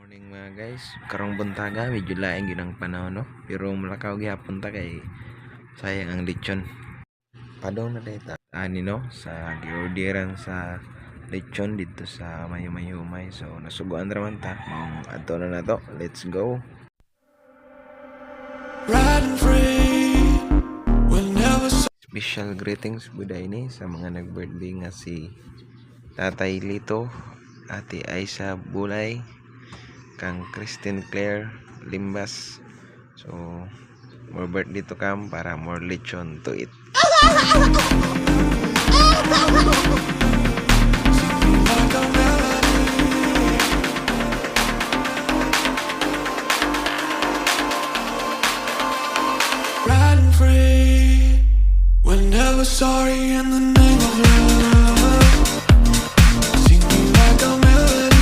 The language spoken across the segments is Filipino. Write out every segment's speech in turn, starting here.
Morning mga guys, karong buntaga medyo laing ginang panahon no, pero malakaw gyapon ta kay sayang ang lechon. Padong na data ani no sa giorderan sa lechon dito sa Mayo-Mayo-Humay. So nasuguan ra man ta. Adto na nato. Let's go. Special greetings buday ni sa mga nag-birthday nga si Tatay Lito, Ate Aisa Bulay, kang Christine Claire Limbas. So more birthday to come para more lechon to eat. Riding free, we're never sorry in the name of love. Sing me like a melody.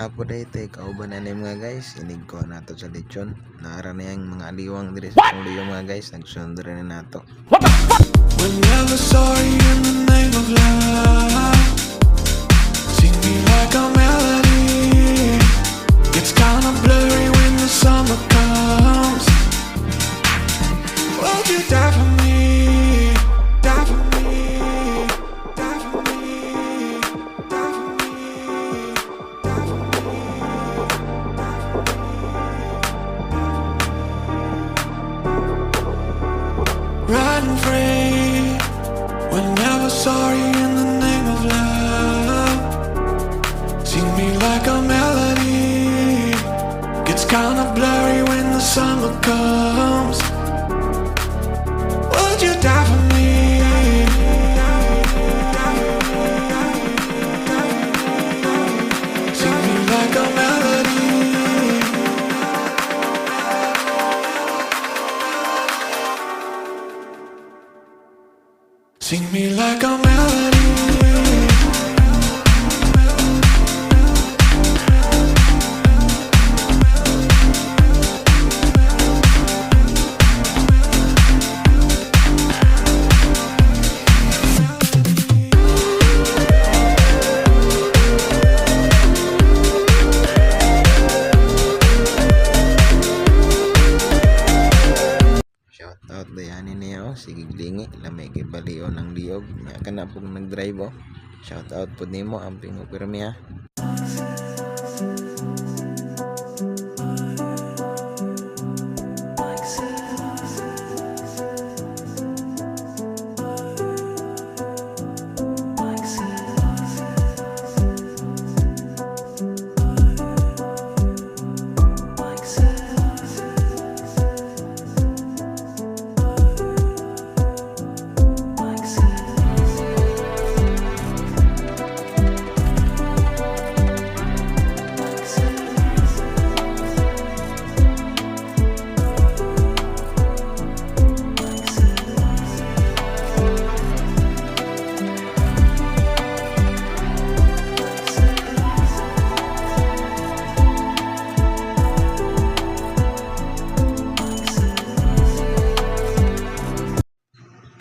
Ako daytoy kauban na mga guys, inig ko nato sa lechon. Naara na yung mga aliwang diri sa studio mga guys, nagsunod rin na nato. We're never sorry in the name of love. Sing me like a melody. It's kinda blurry when the summer comes. Won't you die for me? Die for me. Die for me. Die for me. Riding free, we're never sorry in the name of love. Sing me like a melody. Gets kinda blurry when the summer comes. Would you die for me? Sing me like a melody. Sing me like a melody. Shout out dayani niyo, sige glingi, lamay kay baliw ng liog. Nya ka na pong nag-drive oh. Shout out po nimo amping mo pirmi ha.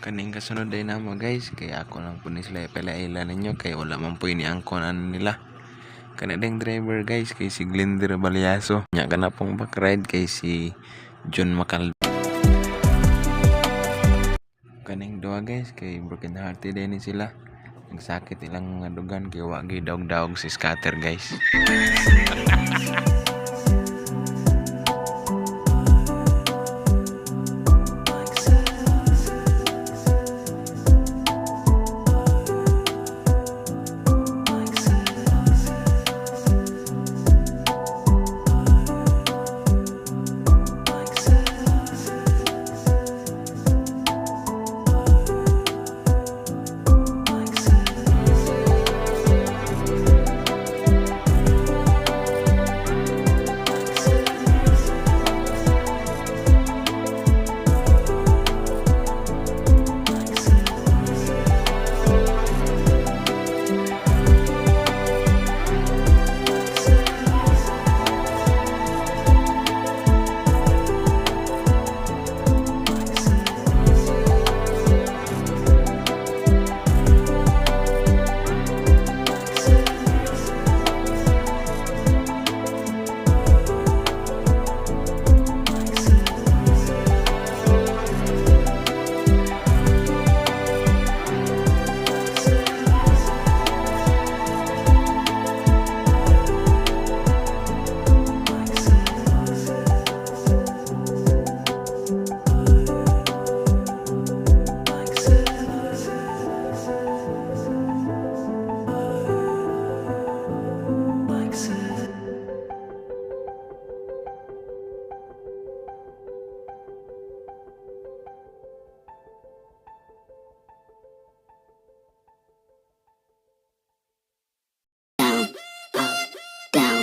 Kaning kasunod day namo guys, kaya ako lang po ni sila palaila ninyo kay wala man po iniangkon nila. Kana ding driver guys kay si Glender Baliaso. Nya kana pong back ride kay si John Macal. Kaning duha guys kay broken hearted din sila. Nagsakit ilang mga dugan kay wa gyud daog-daog si scatter guys.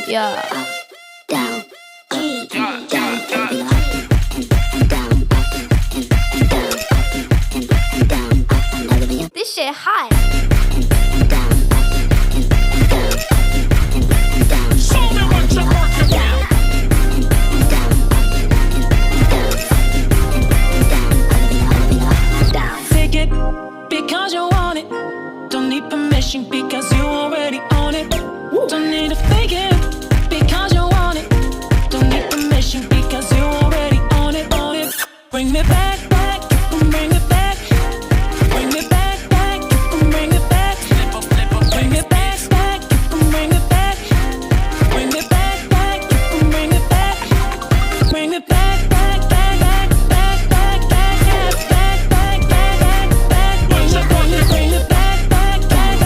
Yeah. Down, up, down, everything up and down, up and down, up and down, up and everything up. This shit hot. And down, up and down, and down. Show me what you're working down. And down, and down, down. Take it because you want it. Don't need permission because you already own it. Don't need to fake it because you want it. Don't need permission because you already own it, own it. Bring me back, back, bring it back. Bring me back, back, bring it back. Bring it back, back, bring it back. Bring it back, back, bring it back. Bring it back, back, back, back, back, back, back, back, back, back, back, back. Bring it back, back, back,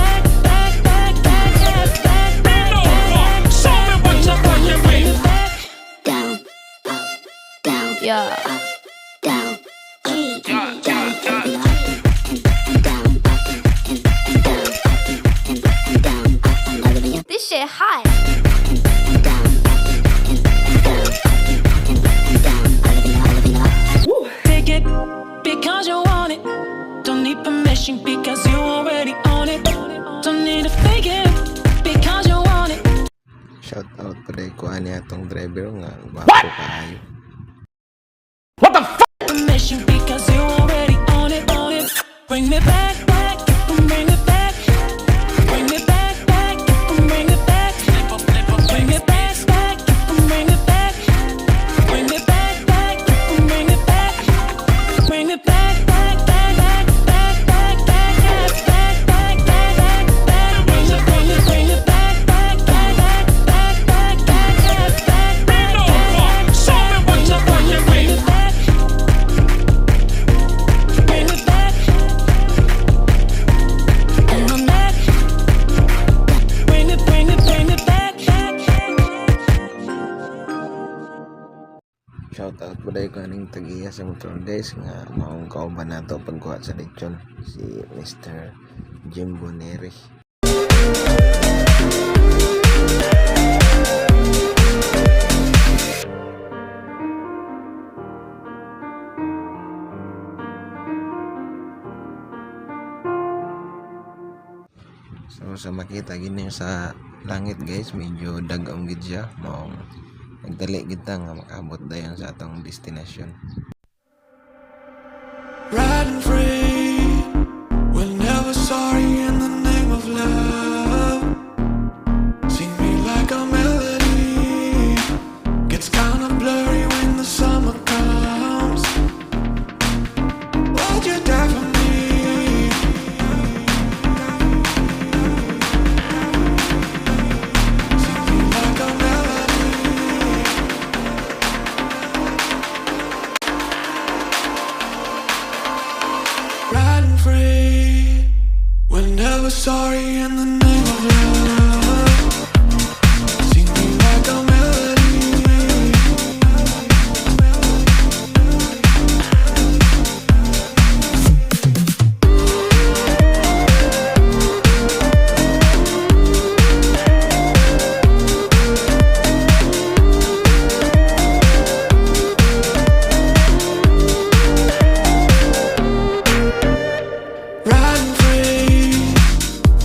back, back, back, back, back, back. Show me what you're working with. Down, up, down, Yeah. up, down, up, and down, everything up and down, up and down, up and down, up and everything up. This shit hot. And down, up and down, up and down, everything up. Take it because you want it. Don't need permission because you already own it. Don't need to fake it because you want it. Shout out pre ko ani atong driver nga gwapo kaayo. Permission because you already own it, own it. Bring me back, back, bring it back. Bring me back, back, bring it back. Bring it back, back, bring it back. Bring it back, back, bring it back. Bring it back, back, back, back, back, back, back, back, back, back, back. Bring it back, back, back, back, back, back, back, back, back. Show me what you're working with. Bring it back. And I'm back. Bring it back. Shout out po dahil ko aning tagiya sa motor guys nga maong kauban nato pagkuha sa lechon si Mr. Jim Boneri. So sa makita gini sa langit guys medyo dagom gid siya maong nagdali kita nga makaabot dayon sa atong destination. Riding free, we're never sorry in the name of love. Sing me like a melody, gets kinda blurry when the summer comes. Would you die for me? Sing me like a melody. Riding free, we're never sorry in the name of love. Sing me like a melody. Riding free,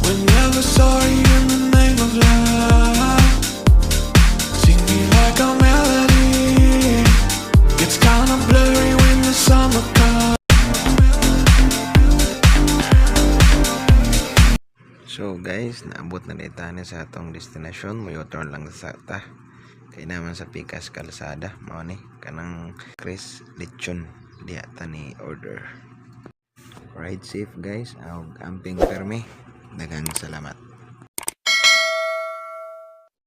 we're never sorry in the name of love. Sing me like a melody, gets kinda blurry when the summer comes. So guys, naabot na dita ni sa atong destination, mo turn lang sa ta. Kay naman sa Pikas Kalsada, mao ni kanang Chris Lechon diha ta ni order. Ride safe guys, amping permi. Daghang salamat.